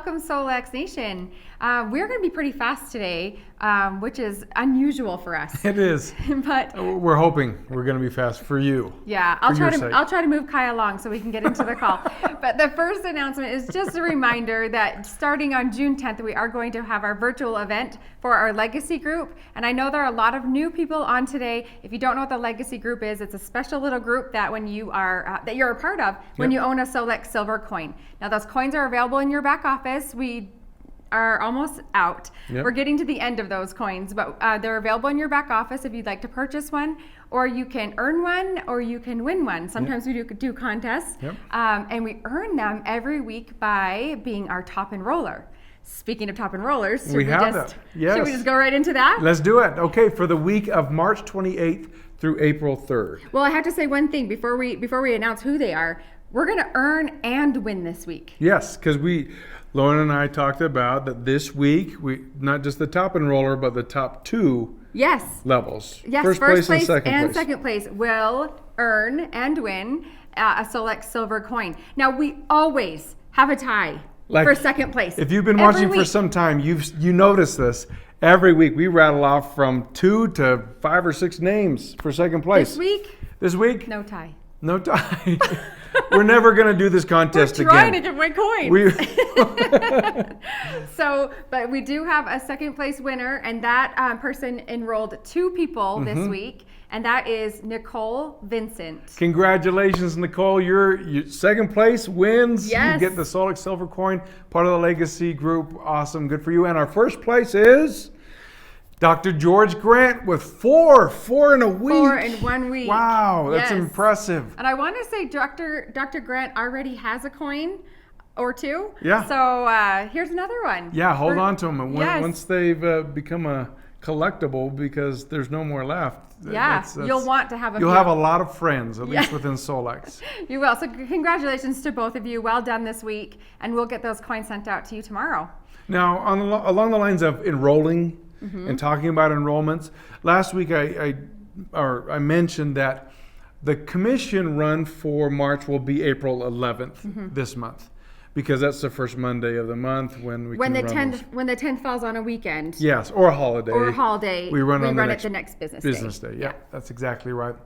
welcome Solex Nation. We're going to be pretty fast today, which is unusual for us. It is. But we're hoping we're going to be fast for you. Yeah, I'll try to move Kai along so we can get into the call. But the first announcement is just a reminder that starting on June 10th, we are going to have our virtual event for our Legacy Group. And I know there are a lot of new people on today. If you don't know what the Legacy Group is, it's a special little group that when you are that you're a part of when you own a Solex silver coin. Now those coins are available in your back office. We are almost out. We're getting to the end of those coins, but they're available in your back office if you'd like to purchase one, or you can earn one, or you can win one. Sometimes we do contests, and we earn them every week by being our top enroller. Speaking of top enrollers, should we just go right into that? Let's do it. Okay, for the week of March 28th through April 3rd. Well, I have to say one thing before we announce who they are. We're going to earn and win this week. Yes, because Lauren and I talked about that this week, we not just the top enroller, but the top two levels. Yes, first place and second place will earn and win a Solex silver coin. Now, we always have a tie for second place. If you've been watching for some time, you notice this. Every week, we rattle off from 2 to 5 or 6 names for second place. This week? No tie. No tie. We're never going to do this contest again. We're trying to give away coins. But we do have a second place winner, and that person enrolled 2 people this week, and that is Nicole Vincent. Congratulations, Nicole. Your second place wins. Yes. You get the Solex silver coin, part of the Legacy Group. Awesome. Good for you. And our first place is Dr. George Grant with 4 in a week. 4 in 1 week. Wow, that's impressive. And I want to say Dr. Grant already has a coin or 2. Yeah. So here's another one. Yeah, hold on to them. And once they've become a collectible, because there's no more left. Yeah, you'll want to have You'll have a lot of friends, at least within Solex. You will. So congratulations to both of you. Well done this week. And we'll get those coins sent out to you tomorrow. Now, along the lines of enrolling, and talking about enrollments, last week I mentioned that the commission run for March will be April 11th this month, because that's the first Monday of the month when the 10th falls on a weekend. Yes, or a holiday. We run it the next business day. Yeah, that's exactly right.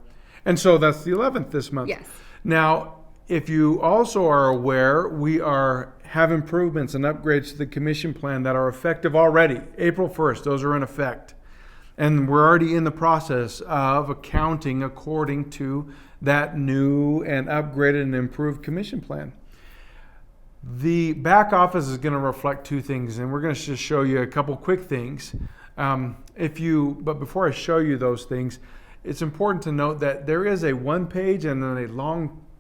And so that's the 11th this month. Yes. Now, if you also are aware, we have improvements and upgrades to the commission plan that are effective already. April 1st, those are in effect. And we're already in the process of accounting according to that new and upgraded and improved commission plan. The back office is going to reflect 2 things, and we're going to just show you a couple quick things. But before I show you those things, it's important to note that there is a 1-page and then a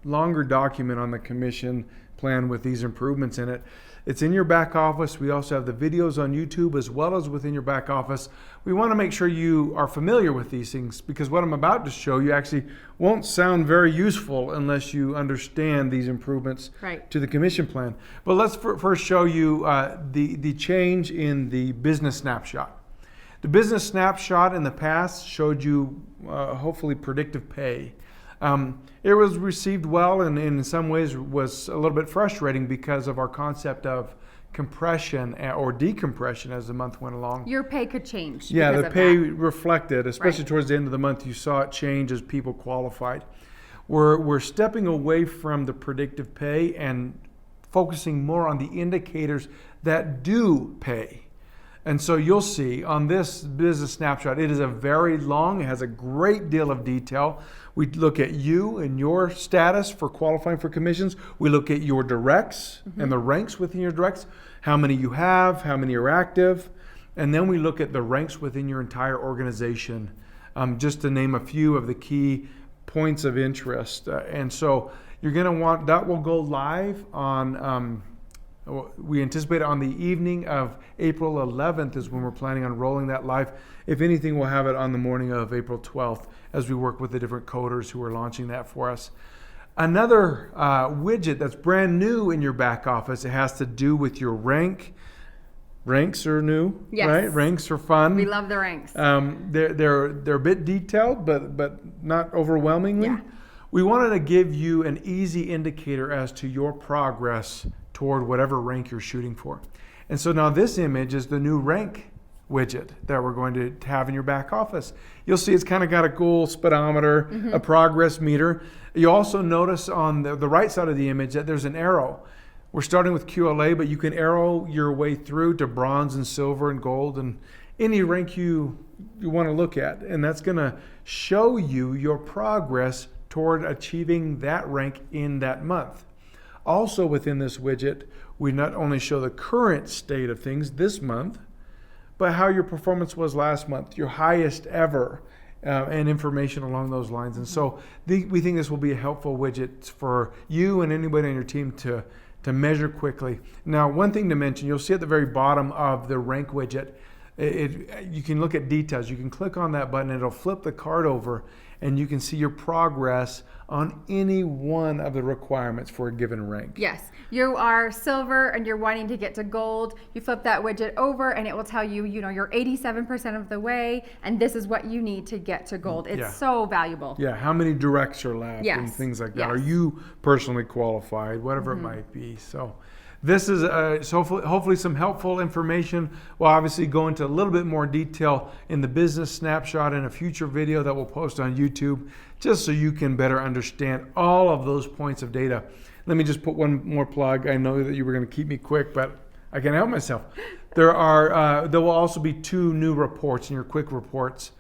longer document on the commission plan with these improvements in it. It's in your back office. We also have the videos on YouTube as well as within your back office. We want to make sure you are familiar with these things, because what I'm about to show you actually won't sound very useful unless you understand these improvements to the commission plan. But let's first show you the change in the business snapshot. The business snapshot in the past showed you hopefully predictive pay. It was received well, and in some ways was a little bit frustrating because of our concept of compression or decompression as the month went along. Your pay could change. Yeah, the pay reflected, especially towards the end of the month, you saw it change as people qualified. We're stepping away from the predictive pay and focusing more on the indicators that do pay. And so you'll see on this business snapshot, it is very long. It has a great deal of detail. We look at you and your status for qualifying for commissions. We look at your directs and the ranks within your directs, how many you have, how many are active. And then we look at the ranks within your entire organization, just to name a few of the key points of interest. And so you're going to want, that will go live on, we anticipate on the evening of April 11th is when we're planning on rolling that live. If anything, we'll have it on the morning of April 12th as we work with the different coders who are launching that for us. Another widget that's brand new in your back office, it has to do with your rank. Ranks are new, right? Ranks are fun. We love the ranks. They're a bit detailed, but not overwhelmingly. Yeah. We wanted to give you an easy indicator as to your progress toward whatever rank you're shooting for. And so now this image is the new rank widget that we're going to have in your back office. You'll see it's kind of got a cool speedometer, a progress meter. You also notice on the right side of the image that there's an arrow. We're starting with QLA, but you can arrow your way through to bronze and silver and gold and any rank you want to look at. And that's going to show you your progress toward achieving that rank in that month. Also within this widget, we not only show the current state of things this month, but how your performance was last month, your highest ever, and information along those lines. And so we think this will be a helpful widget for you and anybody on your team to measure quickly. Now, one thing to mention, you'll see at the very bottom of the rank widget, you can look at details. You can click on that button, it'll flip the card over, and you can see your progress on any one of the requirements for a given rank. Yes, you are silver and you're wanting to get to gold. You flip that widget over and it will tell you, you're 87% of the way, and this is what you need to get to gold. It's so valuable. Yeah, how many directs are left and things like that. Yes. Are you personally qualified? Whatever it might be. So this is hopefully some helpful information. We'll obviously go into a little bit more detail in the business snapshot in a future video that we'll post on YouTube, just so you can better understand all of those points of data. Let me just put one more plug. I know that you were going to keep me quick, but I can't help myself. There will also be 2 new reports in your quick reports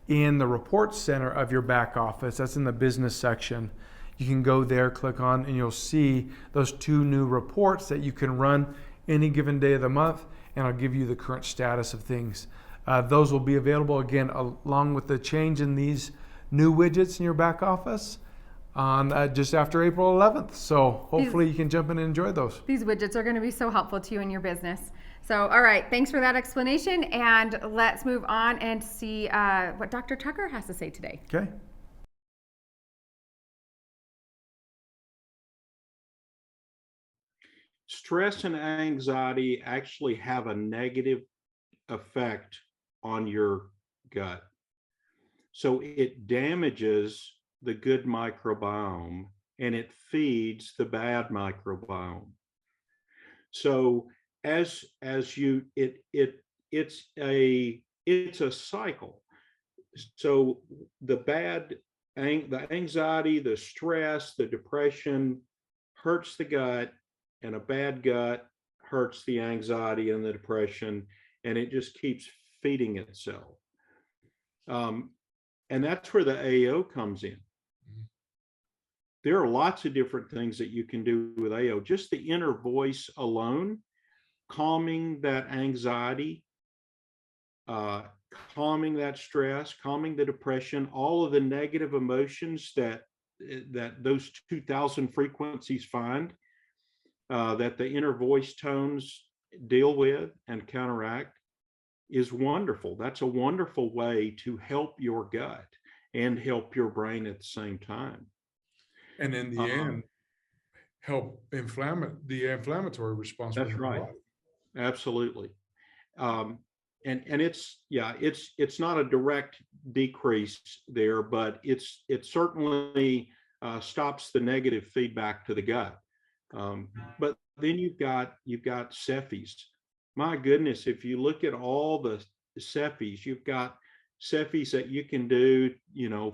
in the reports center of your back office. That's in the business section. You can go there, click on, and you'll see those 2 new reports that you can run any given day of the month, and I'll give you the current status of things. Those will be available again along with the change in these new widgets in your back office on just after April 11th. So hopefully you can jump in and enjoy those. These widgets are going to be so helpful to you in your business. So, all right, thanks for that explanation, and let's move on and see what Dr. Tucker has to say today. Okay. Stress and anxiety actually have a negative effect on your gut. So it damages the good microbiome and it feeds the bad microbiome. So it's a cycle. So the anxiety, the stress, the depression hurts the gut, and a bad gut hurts the anxiety and the depression, and it just keeps feeding itself. And that's where the AO comes in. There are lots of different things that you can do with AO. Just the inner voice alone, calming that anxiety, calming that stress, calming the depression, all of the negative emotions that those 2,000 frequencies find, that the inner voice tones deal with and counteract, is wonderful. That's a wonderful way to help your gut and help your brain at the same time. And in the end, help the inflammatory response. That's right. Body. Absolutely. And it's not a direct decrease there, but it certainly stops the negative feedback to the gut. But then you've got Cephis. My goodness, if you look at all the Cephis, you've got Cephis that you can do,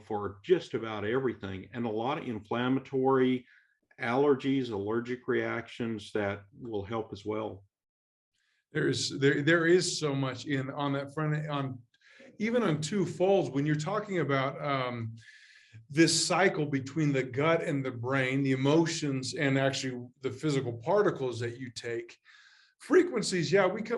for just about everything, and a lot of inflammatory allergies, allergic reactions that will help as well. There is so much on that front, even on 2 folds. When you're talking about this cycle between the gut and the brain, the emotions, and actually the physical particles that you take. Frequencies,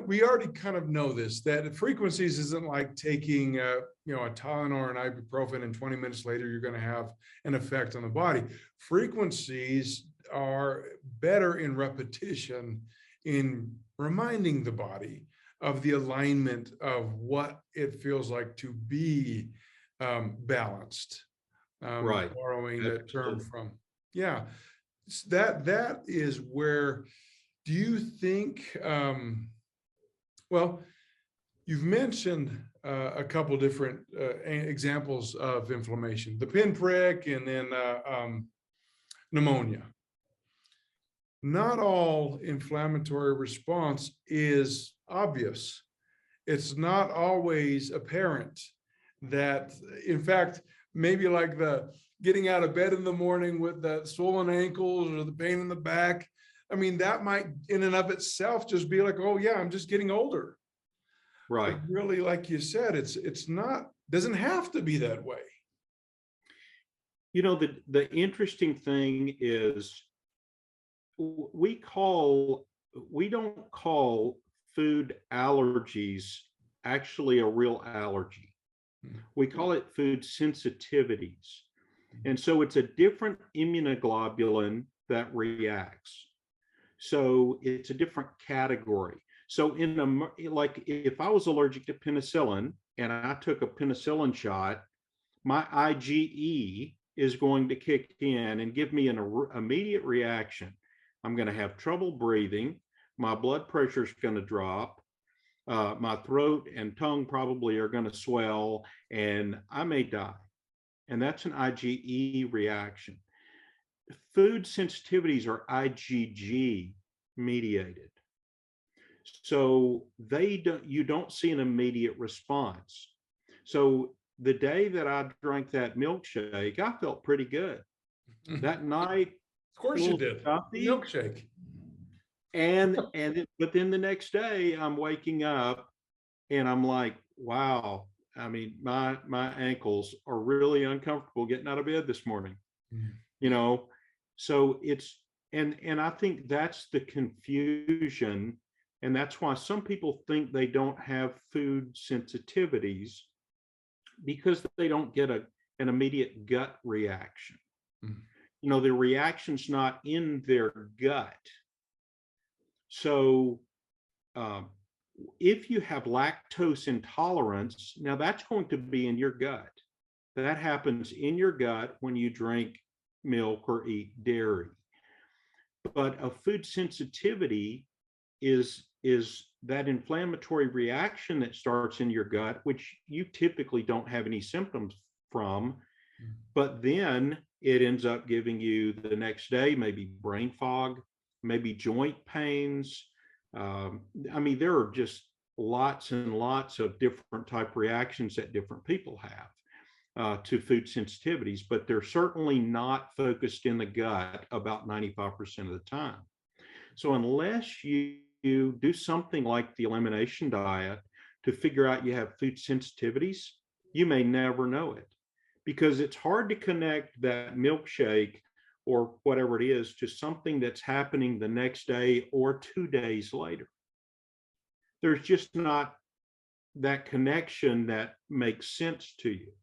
we already kind of know this, that frequencies isn't like taking a Tylenol or an ibuprofen and 20 minutes later you're going to have an effect on the body. Frequencies are better in repetition, in reminding the body of the alignment of what it feels like to be balanced. Right. Borrowing that term from. Yeah. That is where, do you think, well, you've mentioned a couple different examples of inflammation, the pinprick and then pneumonia. not all inflammatory response is obvious. It's not always apparent that, in fact, maybe like the getting out of bed in the morning with the swollen ankles or the pain in the back. I mean, that might in and of itself just be like, oh yeah, I'm just getting older. Right. But really, like you said, it's not, doesn't have to be that way. You know, the interesting thing is we don't call food allergies actually a real allergy. We call it food sensitivities. And so it's a different immunoglobulin that reacts. So it's a different category. So like if I was allergic to penicillin and I took a penicillin shot, my IgE is going to kick in and give me an immediate reaction. I'm going to have trouble breathing. My blood pressure is going to drop. My throat and tongue probably are going to swell, and I may die. And that's an IgE reaction. Food sensitivities are IgG mediated. So you don't see an immediate response. So the day that I drank that milkshake, I felt pretty good. That night, Of course you did. stuffy, Milkshake. but then the next day I'm waking up and I'm like, wow, I mean, my ankles are really uncomfortable getting out of bed this morning. You know, so and I think that's the confusion, and that's why some people think they don't have food sensitivities, because they don't get an immediate gut reaction. You know, the reaction's not in their gut. So if you have lactose intolerance, now that's going to be in your gut. That happens in your gut when you drink milk or eat dairy. But a food sensitivity is that inflammatory reaction that starts in your gut, which you typically don't have any symptoms from, but then it ends up giving you the next day maybe brain fog, maybe joint pains. I mean, there are just lots and lots of different type reactions that different people have to food sensitivities, but they're certainly not focused in the gut about 95% of the time. So unless you do something like the elimination diet to figure out you have food sensitivities, you may never know it, because it's hard to connect that milkshake or whatever it is to something that's happening the next day or 2 days later. There's just not that connection that makes sense to you.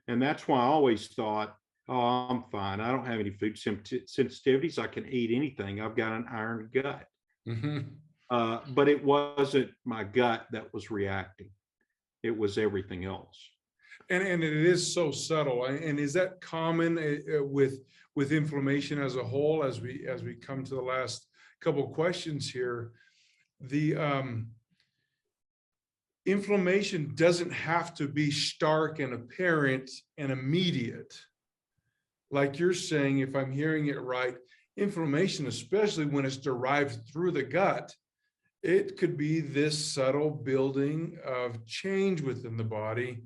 And that's why I always thought, oh, I'm fine. I don't have any food sensitivities. I can eat anything. I've got an iron gut. But it wasn't my gut that was reacting. It was everything else. And it is so subtle. And is that common with inflammation as a whole? As we come to the last couple of questions here, the inflammation doesn't have to be stark and apparent and immediate. Like you're saying, if I'm hearing it right, inflammation, especially when it's derived through the gut, it could be this subtle building of change within the body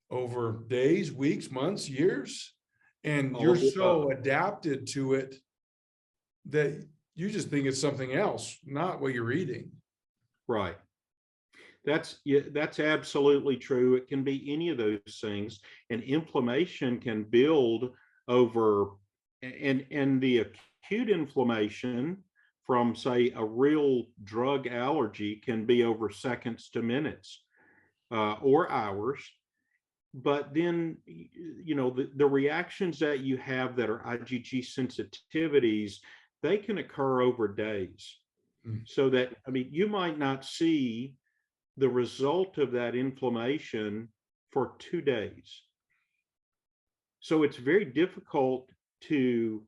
over days, weeks, months, years. And you're so adapted to it that you just think it's something else, not what you're eating. Right. That's absolutely true. It can be any of those things, and inflammation can build over, and the acute inflammation from, say, a real drug allergy can be over seconds to minutes or hours. But then, you know, the reactions that you have that are IgG sensitivities, they can occur over days. So that, I mean, you might not see the result of that inflammation for 2 days. So it's very difficult to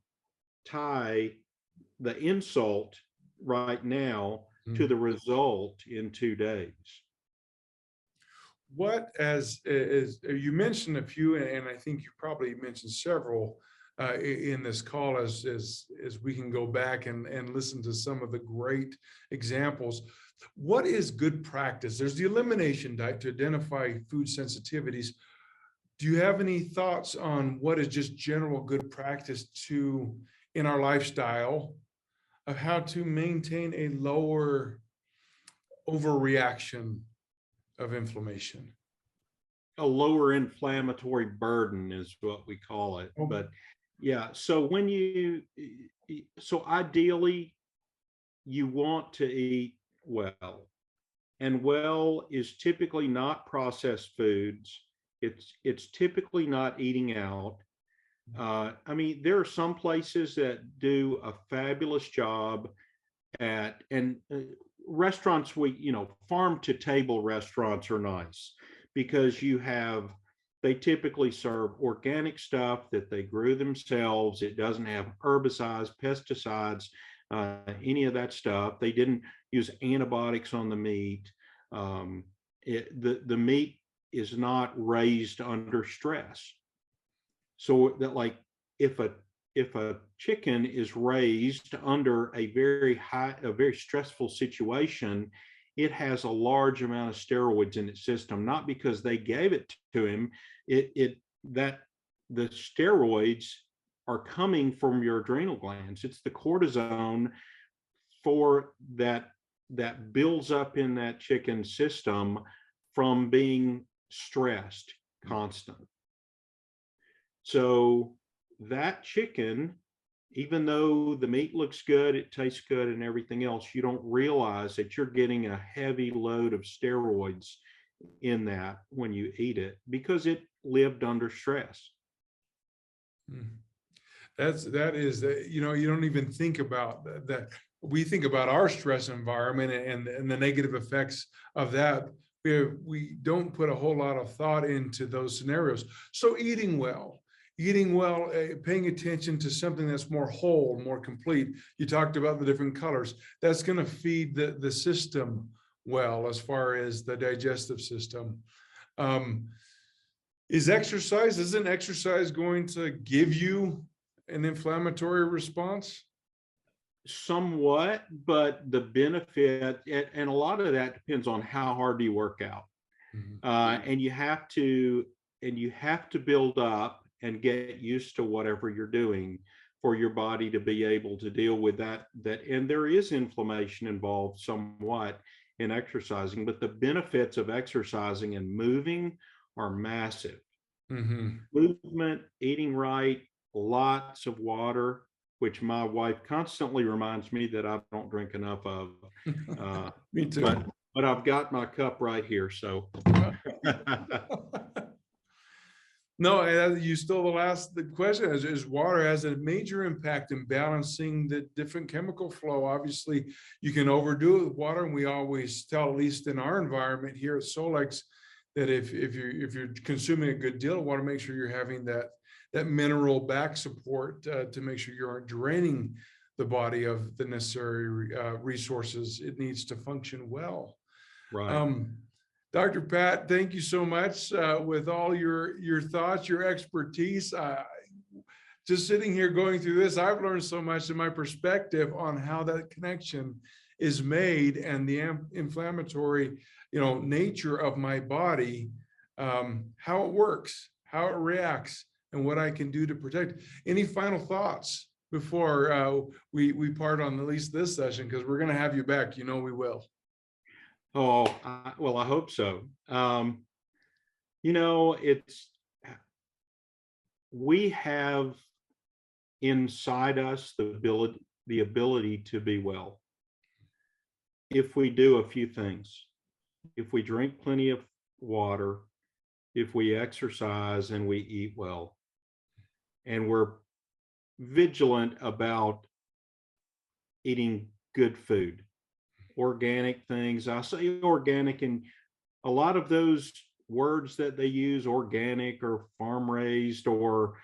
tie the insult right now to the result in 2 days. What, as you mentioned a few, and I think you probably mentioned several in this call as we can go back and listen to some of the great examples. What is good practice? There's the elimination diet to identify food sensitivities. Do you have any thoughts on what is just general good practice to in our lifestyle of how to maintain a lower overreaction of inflammation? A lower inflammatory burden is what we call it. Oh. But yeah, so so ideally you want to eat well, and well is typically not processed foods. It's typically not eating out. I mean, there are some places that do a fabulous job at, and restaurants, farm to table restaurants are nice because they typically serve organic stuff that they grew themselves. It doesn't have herbicides, pesticides, any of that stuff. They didn't use antibiotics on the meat. The meat is not raised under stress. So that, like, if a chicken is raised under a very stressful situation, it has a large amount of steroids in its system, not because they gave it to him. That the steroids are coming from your adrenal glands. It's the cortisone that builds up in that chicken system from being stressed constantly. So that chicken, even though the meat looks good, it tastes good and everything else, you don't realize that you're getting a heavy load of steroids in that when you eat it because it lived under stress. That is, you don't even think about that. We think about our stress environment and the negative effects of that. We don't put a whole lot of thought into those scenarios. So eating well, paying attention to something that's more whole, more complete. You talked about the different colors. That's going to feed the system well, as far as the digestive system. Isn't exercise going to give you an inflammatory response? Somewhat, but the benefit, and a lot of that depends on how hard you work out. And you have to build up and get used to whatever you're doing for your body to be able to deal with that. And there is inflammation involved somewhat in exercising, but the benefits of exercising and moving are massive. Movement, eating right, lots of water, which my wife constantly reminds me that I don't drink enough of. Me too. But I've got my cup right here, so. No, you stole the question. Is water has a major impact in balancing the different chemical flow. Obviously, you can overdo it with water, and we always tell, at least in our environment here at Solex, that if you're consuming a good deal of water, make sure you're having that mineral back support to make sure you aren't draining the body of the necessary resources it needs to function well. Right. Dr. Pat, thank you so much with all your thoughts, your expertise. Just sitting here going through this, I've learned so much in my perspective on how that connection is made and the inflammatory, nature of my body, how it works, how it reacts, and what I can do to protect. Any final thoughts before we part on at least this session? Because we're going to have you back. We will. Oh, well, I hope so. We have inside us the ability to be well if we do a few things. If we drink plenty of water, if we exercise and we eat well, and we're vigilant about eating good food, organic things. I say organic, and a lot of those words that they use, organic or farm raised or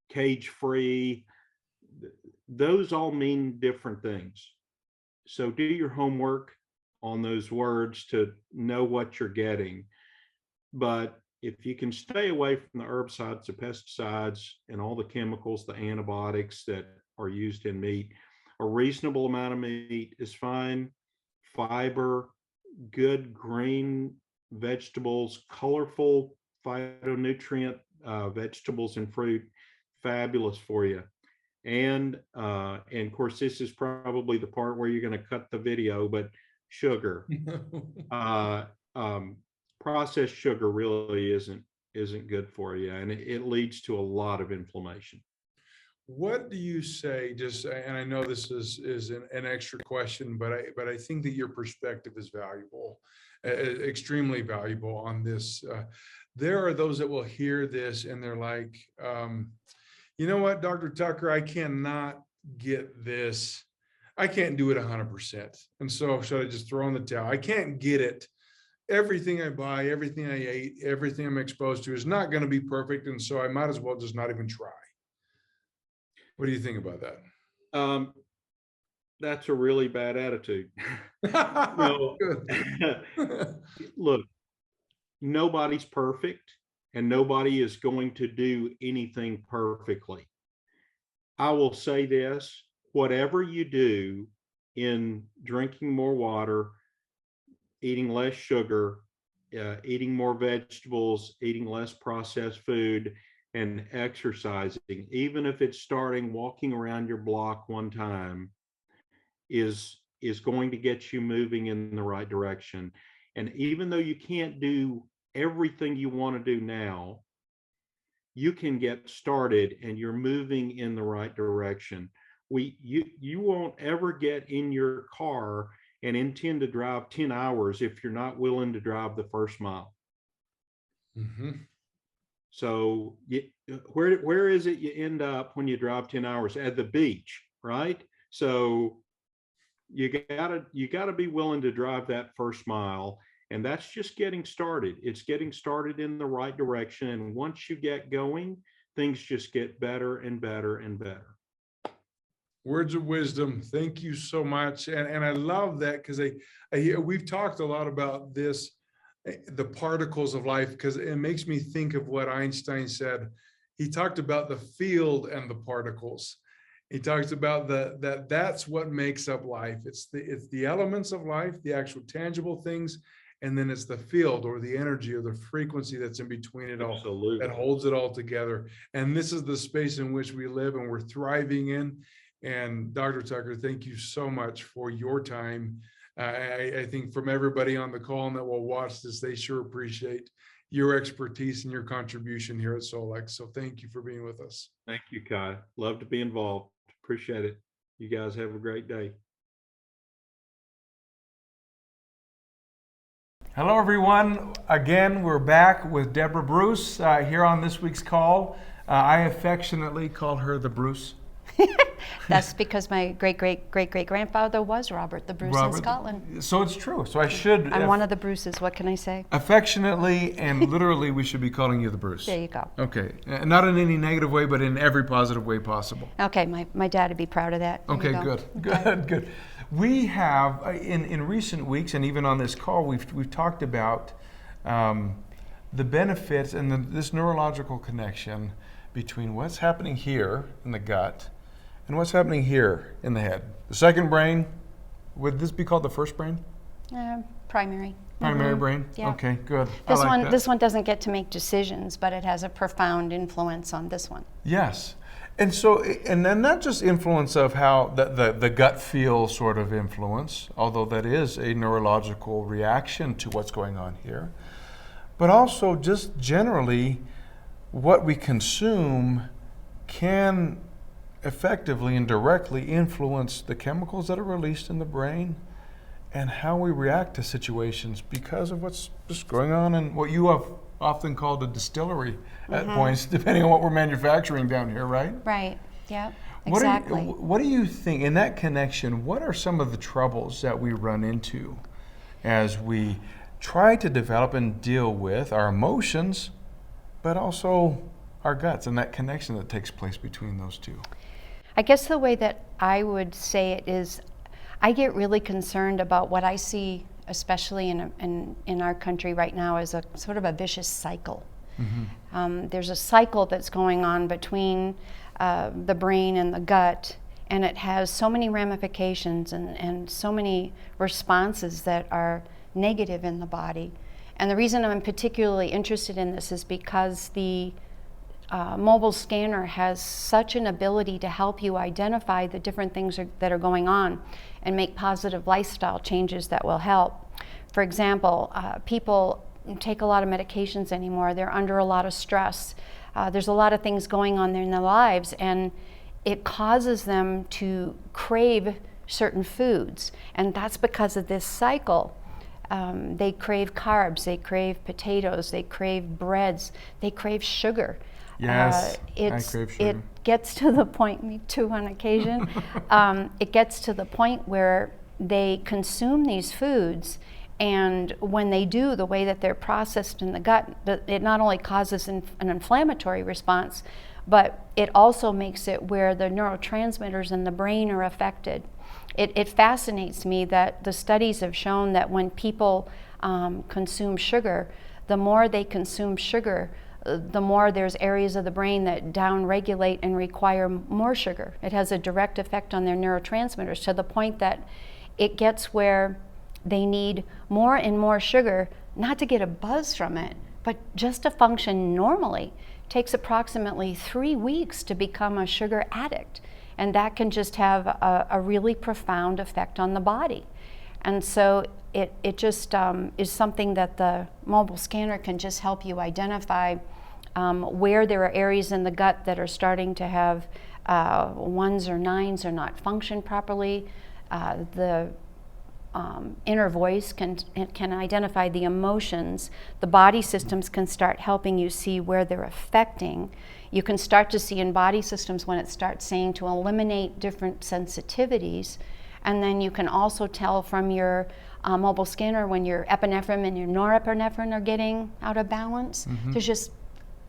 cage free, those all mean different things. So do your homework on those words to know what you're getting. But if you can stay away from the herbicides, the pesticides, and all the chemicals, the antibiotics that are used in meat, a reasonable amount of meat is fine. Fiber, good green vegetables, colorful phytonutrient vegetables and fruit, fabulous for you. And of course, this is probably the part where you're going to cut the video, but sugar, processed sugar really isn't good for you, and it leads to a lot of inflammation. What do you say, just, and I know this is an extra question, but I think that your perspective is valuable, extremely valuable on this. There are those that will hear this and they're like, you know what, Dr. Tucker, I cannot get this. I can't do it 100%. And so should I just throw in the towel? I can't get it. Everything I buy, everything I ate, everything I'm exposed to is not going to be perfect. And so I might as well just not even try. What do you think about that? That's a really bad attitude. No, look, nobody's perfect and nobody is going to do anything perfectly. I will say this, whatever you do in drinking more water, eating less sugar, eating more vegetables, eating less processed food, and exercising, even if it's starting walking around your block one time, is going to get you moving in the right direction. And even though you can't do everything you want to do now, you can get started and you're moving in the right direction. You won't ever get in your car and intend to drive 10 hours if you're not willing to drive the first mile. Mm-hmm. So where is it you end up when you drive 10 hours? At the beach, right? So you gotta be willing to drive that first mile, and that's just getting started. It's getting started in the right direction, and once you get going, things just get better and better and better. Words of wisdom. Thank you so much. And I love that, because we've talked a lot about this, the particles of life, because it makes me think of what Einstein said. He talked about the field and the particles. He talks about that's what makes up life. It's the elements of life, the actual tangible things, and then it's the field or the energy or the frequency that's in between it all. Absolutely. That holds it all together. And this is the space in which we live and we're thriving in. And Dr. Tucker, thank you so much for your time. I think from everybody on the call and that will watch this, they sure appreciate your expertise and your contribution here at Solex. So thank you for being with us. Thank you, Kai. Love to be involved. Appreciate it. You guys have a great day. Hello, everyone. Again, we're back with Debra Bruce here on this week's call. I affectionately call her the Bruce. That's because my great-great-great-great-grandfather was Robert the Bruce in Scotland. So it's true. So I should. I'm one of the Bruces. What can I say? Affectionately and literally, we should be calling you the Bruce. There you go. Okay. Not in any negative way, but in every positive way possible. Okay, my dad would be proud of that. There Okay, you go. good. We have, in recent weeks, and even on this call, we've talked about the benefits and this neurological connection between what's happening here in the gut and what's happening here in the head. The second brain, would this be called the first brain? Primary. Primary brain? Yeah. Okay, good. This one doesn't get to make decisions, but it has a profound influence on this one. Yes. And so, and then not just influence of how the gut feel sort of influence, although that is a neurological reaction to what's going on here, but also just generally what we consume can effectively and directly influence the chemicals that are released in the brain and how we react to situations because of what's just going on in what you have often called a distillery at points, depending on what we're manufacturing down here, right? Right, yeah, exactly. What do you think, in that connection, what are some of the troubles that we run into as we try to develop and deal with our emotions, but also our guts and that connection that takes place between those two? I guess the way that I would say it is, I get really concerned about what I see especially in our country right now, is a sort of a vicious cycle. There's a cycle that's going on between the brain and the gut, and it has so many ramifications and so many responses that are negative in the body. And the reason I'm particularly interested in this is because the mobile scanner has such an ability to help you identify the different things that are going on and make positive lifestyle changes that will help. For example, people take a lot of medications anymore. They're under a lot of stress. There's a lot of things going on in their lives, and it causes them to crave certain foods. And that's because of this cycle. They crave carbs, they crave potatoes, they crave breads, they crave sugar. Yes, I crave sugar. It gets to the point, me too on occasion, it gets to the point where they consume these foods, and when they do, the way that they're processed in the gut, it not only causes an inflammatory response, but it also makes it where the neurotransmitters in the brain are affected. It fascinates me that the studies have shown that when people consume sugar, the more they consume sugar, the more there's areas of the brain that downregulate and require more sugar. It has a direct effect on their neurotransmitters to the point that it gets where they need more and more sugar, not to get a buzz from it, but just to function normally. It takes approximately 3 weeks to become a sugar addict, and that can just have a really profound effect on the body. And so it just is something that the mobile scanner can just help you identify where there are areas in the gut that are starting to have 1s or 9s or not function properly. The inner voice can identify the emotions. The body systems can start helping you see where they're affecting. You can start to see in body systems when it starts saying to eliminate different sensitivities. And then you can also tell from your mobile scanner when your epinephrine and your norepinephrine are getting out of balance.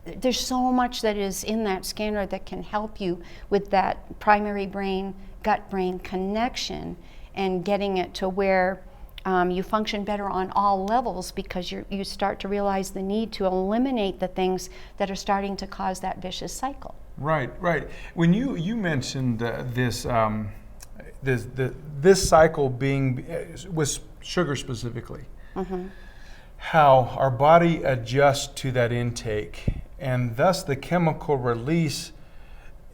There's so much that is in that scanner that can help you with that primary brain, gut brain connection and getting it to where you function better on all levels, because you start to realize the need to eliminate the things that are starting to cause that vicious cycle. Right. When you mentioned this cycle being with sugar specifically, how our body adjusts to that intake, and thus the chemical release,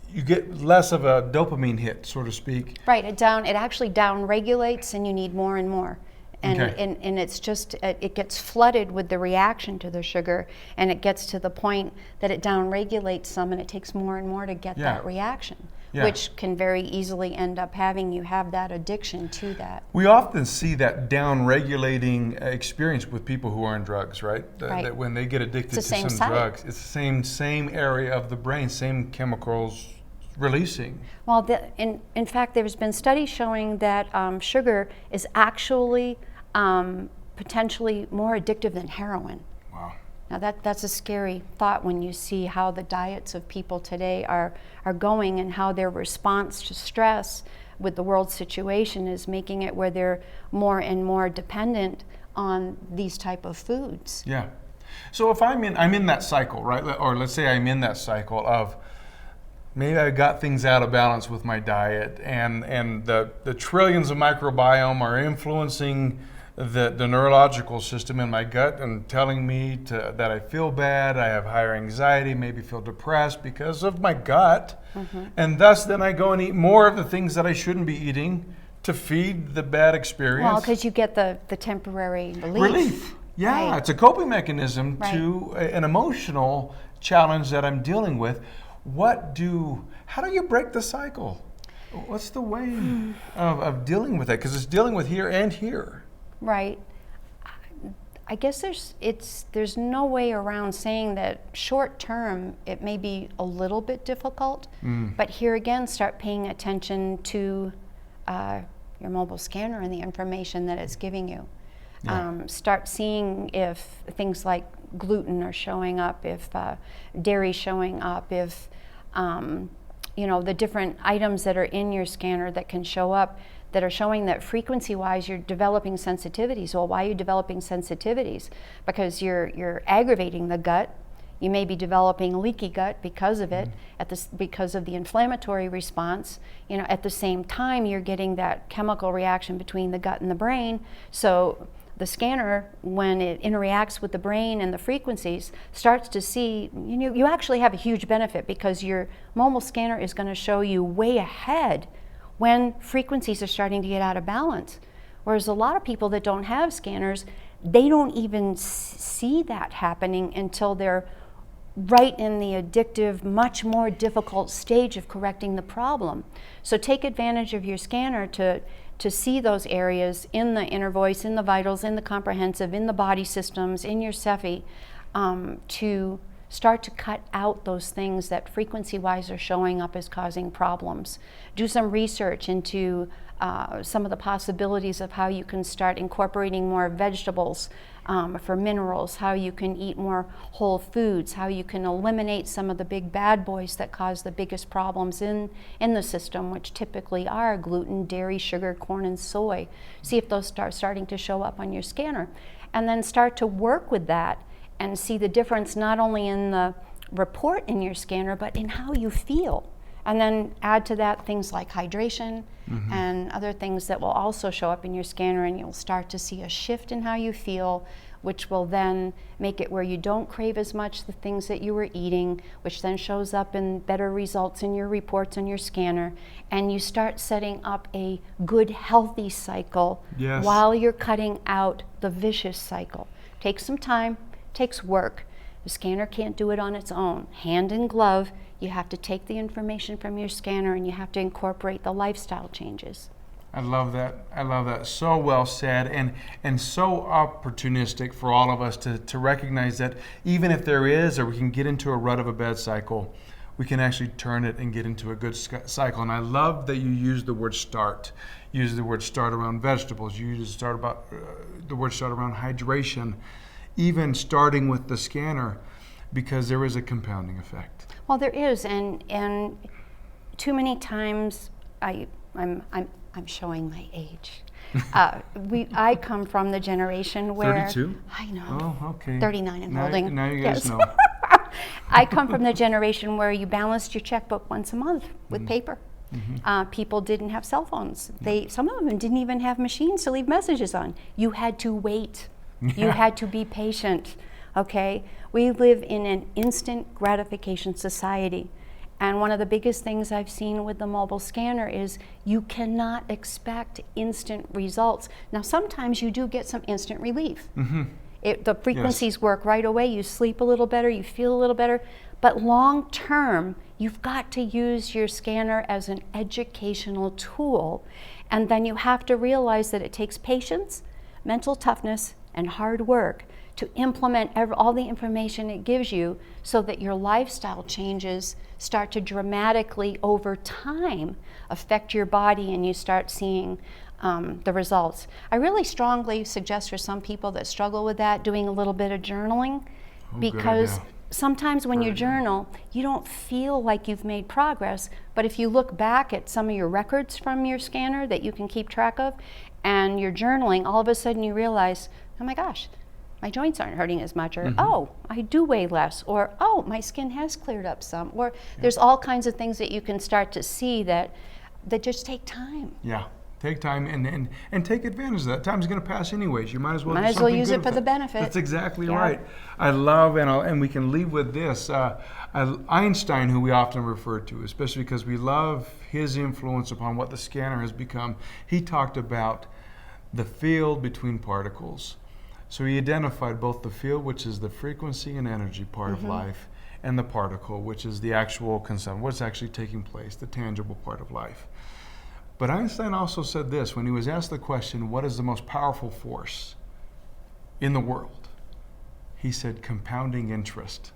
you get less of a dopamine hit, so to speak. Right, it actually down regulates, and you need more and more. And, Okay. and it's just, it gets flooded with the reaction to the sugar, and it gets to the point that it down regulates some, and it takes more and more to get that reaction, which can very easily end up having you have that addiction to that. We often see that down-regulating experience with people who are on drugs, right? That when they get addicted to some drugs, it's the same area of the brain, same chemicals releasing. Well, in fact, there's been studies showing that sugar is actually potentially more addictive than heroin. Wow. Now that's a scary thought when you see how the diets of people today are going, and how their response to stress with the world situation is making it where they're more and more dependent on these type of foods. Yeah. So if I'm in that cycle, right? Or let's say I'm in that cycle of maybe I got things out of balance with my diet, and the trillions of microbiome are influencing the neurological system in my gut and telling me that I feel bad, I have higher anxiety, maybe feel depressed because of my gut. And thus then I go and eat more of the things that I shouldn't be eating to feed the bad experience. Well, because you get the temporary Relief. Yeah, Right. it's a coping mechanism Right. to an emotional challenge that I'm dealing with. How do you break the cycle? What's the way of dealing with that? Because it's dealing with here and here. Right. I guess there's no way around saying that short term it may be a little bit difficult, but here again, start paying attention to your mobile scanner and the information that it's giving you. Start seeing if things like gluten are showing up, if dairy showing up, if the different items that are in your scanner that can show up that are showing that frequency-wise you're developing sensitivities. Well, why are you developing sensitivities? Because you're aggravating the gut. You may be developing leaky gut because of it, because of the inflammatory response. You know, at the same time, you're getting that chemical reaction between the gut and the brain. So the scanner, when it interacts with the brain and the frequencies, starts to see, you actually have a huge benefit because your mobile scanner is going to show you way ahead when frequencies are starting to get out of balance. Whereas a lot of people that don't have scanners, they don't even see that happening until they're right in the addictive, much more difficult stage of correcting the problem. So take advantage of your scanner to see those areas in the inner voice, in the vitals, in the comprehensive, in the body systems, in your Cephi, to start to cut out those things that frequency-wise are showing up as causing problems. Do some research into some of the possibilities of how you can start incorporating more vegetables for minerals, how you can eat more whole foods, how you can eliminate some of the big bad boys that cause the biggest problems in the system, which typically are gluten, dairy, sugar, corn, and soy. See if those start starting to show up on your scanner. And then start to work with that and see the difference not only in the report in your scanner, but in how you feel. And then add to that things like hydration and other things that will also show up in your scanner, and you'll start to see a shift in how you feel, which will then make it where you don't crave as much the things that you were eating, which then shows up in better results in your reports on your scanner. And you start setting up a good, healthy cycle while you're cutting out the vicious cycle. Takes some time, takes work. The scanner can't do it on its own. Hand in glove, you have to take the information from your scanner and you have to incorporate the lifestyle changes. I love that. I love that. So well said, and so opportunistic for all of us to recognize that even if there is, or we can get into a rut of a bad cycle, we can actually turn it and get into a good cycle. And I love that you use the word start. You use the word start around vegetables. You use the word start around hydration, even starting with the scanner, because there is a compounding effect. Well, there is, and too many times I'm showing my age. I come from the generation where 32? I know. Oh, okay. 39 and holding. Now you guys know. I come from the generation where you balanced your checkbook once a month with paper. People didn't have cell phones. Some of them didn't even have machines to leave messages on. You had to wait. You had to be patient. Okay? We live in an instant gratification society. And one of the biggest things I've seen with the mobile scanner is you cannot expect instant results. Now, sometimes you do get some instant relief. The frequencies work right away. You sleep a little better, you feel a little better. But long term, you've got to use your scanner as an educational tool. And then you have to realize that it takes patience, mental toughness, and hard work to implement all the information it gives you so that your lifestyle changes start to dramatically over time affect your body and you start seeing the results. I really strongly suggest for some people that struggle with that doing a little bit of journaling, because sometimes when you journal, you don't feel like you've made progress, but if you look back at some of your records from your scanner that you can keep track of and you're journaling, all of a sudden you realize, oh my gosh, my joints aren't hurting as much, or oh, I do weigh less, or oh, my skin has cleared up some, or there's all kinds of things that you can start to see that just take time. Yeah, take time and take advantage of that. Time's going to pass anyways. You might as well use it for the benefit. That's exactly right. I love, and we can leave with this. Einstein, who we often refer to, especially because we love his influence upon what the scanner has become, he talked about the field between particles. So he identified both the field, which is the frequency and energy part of life, and the particle, which is the actual consumption, what's actually taking place, the tangible part of life. But Einstein also said this when he was asked the question, what is the most powerful force in the world? He said, compounding interest.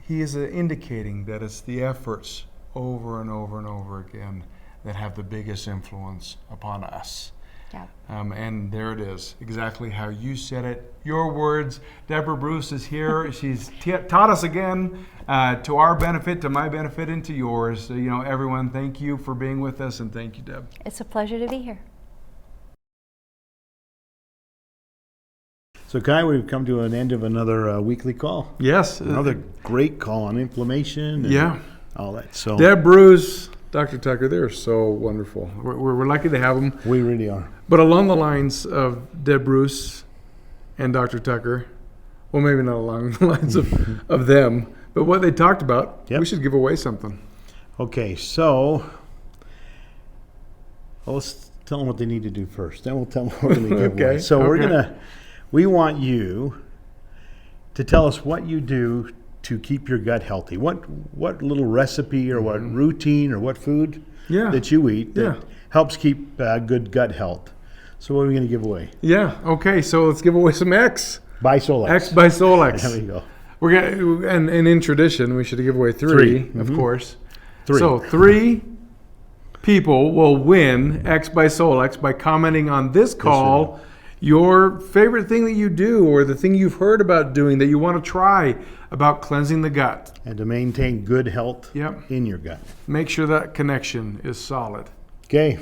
He is indicating that it's the efforts over and over and over again that have the biggest influence upon us. Yep. And there it is, exactly how you said it. Your words. Debra Bruce is here. She's taught us again, to our benefit, to my benefit, and to yours. So, everyone, thank you for being with us, and thank you, Deb. It's a pleasure to be here. So, Kai, we've come to an end of another weekly call. Yes. Another great call on inflammation and Yeah. all that. So, Deb Bruce, Dr. Tucker, they're so wonderful. We're lucky to have them. we really are. But along the lines of Deb Bruce and Dr. Tucker, well, maybe not along the lines of them, but what they talked about, Yep. we should give away something. Okay, so let's tell them what they need to do first. Then we'll tell them what we're going to give away. Okay, So okay. we want you to tell us what you do to keep your gut healthy. What little recipe or what routine or what food Yeah. that you eat that Yeah. helps keep good gut health. So what are we going to give away? Yeah, okay, so let's give away some X. By Solex. X by Solex. There we go. We're gonna, and in tradition, we should give away three, of course. 3. So 3 people will win X by Solex by commenting on this call your favorite thing that you do or the thing you've heard about doing that you want to try about cleansing the gut. And to maintain good health Yep. in your gut. Make sure that connection is solid. Okay.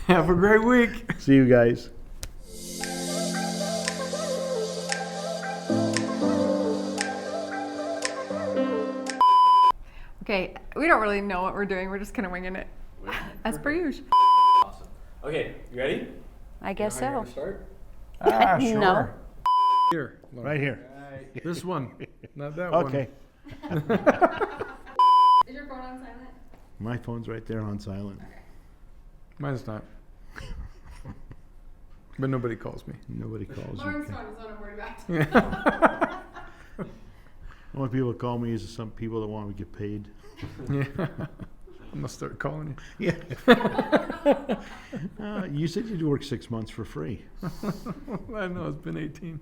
Have a great week. See you guys. Okay, we don't really know what we're doing. We're just kind of winging it, as per usual. Awesome. Okay, you ready? I guess so. Start. Sure. No. Here. Lauren. Right here. This one, not that Okay. Is your phone on silent? My phone's right there on silent. Mine's not. But nobody calls me. Nobody calls Lauren's you. phone is what I'm worried about. The only people that call me is some people that want to get paid. Yeah. I'm gonna start calling Yeah. You said you'd work 6 months for free. you. I know, it's been 18.